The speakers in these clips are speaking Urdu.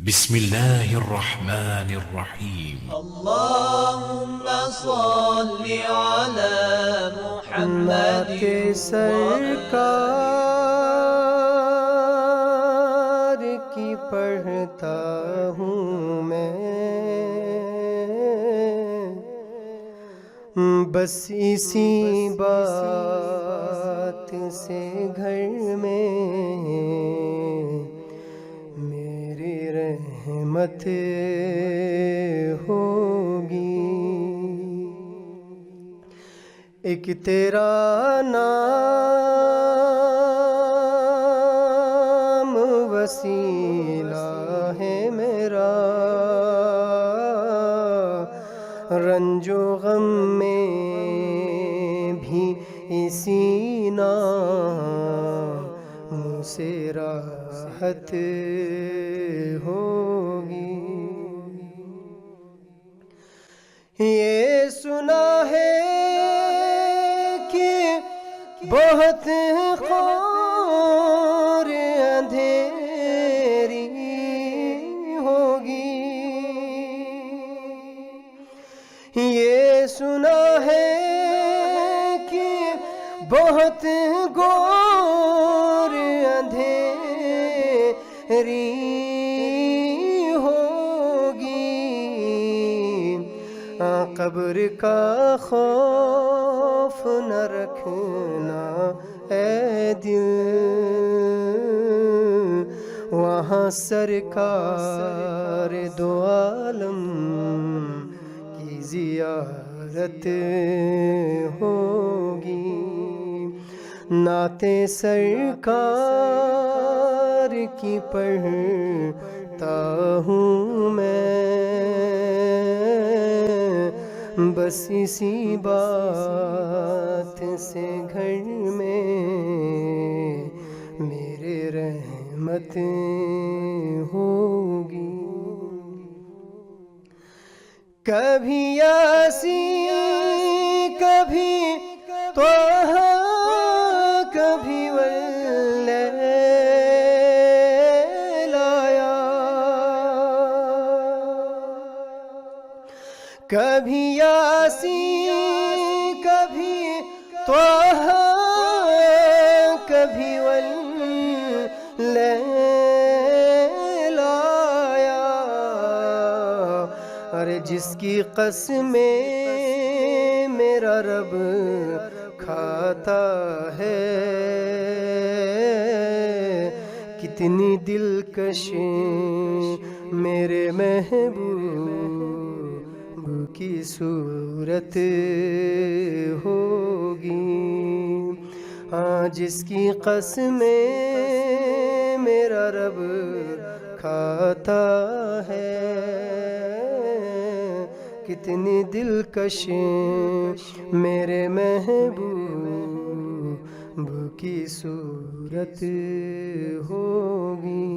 بسم الله الرحمن الرحيم. اللهم صل على محمد نعت سرکار کی پڑھتا ہوں میں، بس اسی بات سے گھر میں میری رحمت ہوگی۔ ایک تیرا نام وسیلہ ہے میرا، رنج و غم میں بھی اسی نام سے راحت ہوگی۔ یہ سنا ہے کہ بہت غور اندھیری ہوگی، یہ سنا ہے کہ بہت غور اندھیری ہوگی۔ قبر کا خوف نہ رکھنا اے دل، وہاں سرکار دو عالم کی زیارت ہوگی۔ نعت سرکار کی پڑھتا ہوں میں، بس اسی بات سے گھر میں میرے رحمت ہوگی۔ کبھی یاسین کبھی طہ کبھی واللیل آیا، کبھی یاسین کبھی طہ کبھی واللیل آیا۔ ارے جس کی قسمیں میرا رب کھاتا ہے، کتنی دلکش میرے محبوب کی صورت ہوگی۔ ہاں جس کی قسمیں میرا رب کھاتا ہے، کتنی دلکش میرے محبوب کی صورت ہوگی۔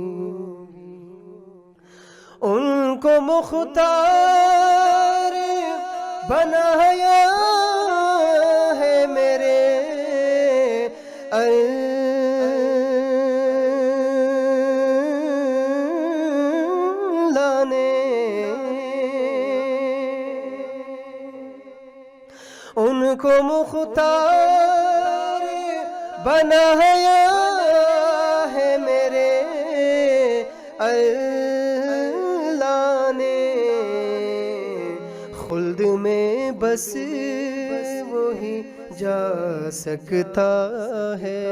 ان کو مختار بنایا ہے میرے اللہ نے، ان کو مختار بنایا ہے میرے اللہ نے۔ خلد میں بس وہی جا سکتا ہے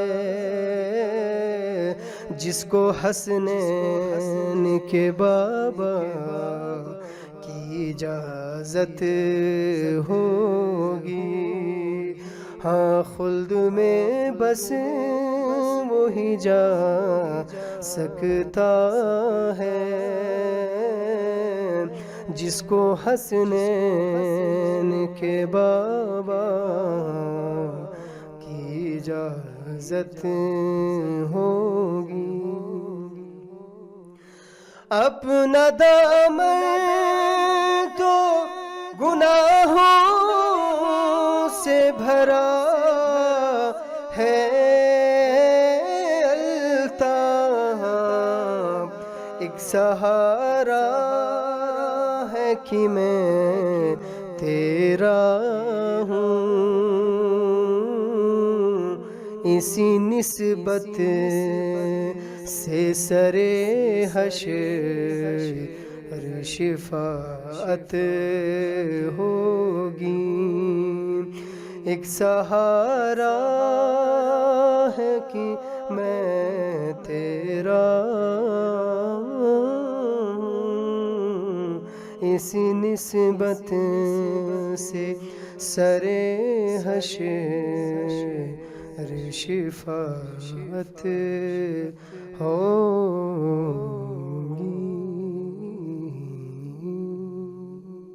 جس کو حسنین کے بابا کی اجازت ہوگی۔ ہاں خلد میں بس وہی جا سکتا ہے جس کو حسنین کے بابا کی اجازت ہوگی۔ اپنا دامن تو گناہوں سے بھرا ہے الطاف، ایک سہارا ہے کہ میں تیرا ہوں، اسی نسبت سے سرے حشر شفاعت ہوگی۔ ایک سہارا ہے کہ میں تیرا ہوں، اسی نسبت سے سرے حشر شفاعت ہوگی۔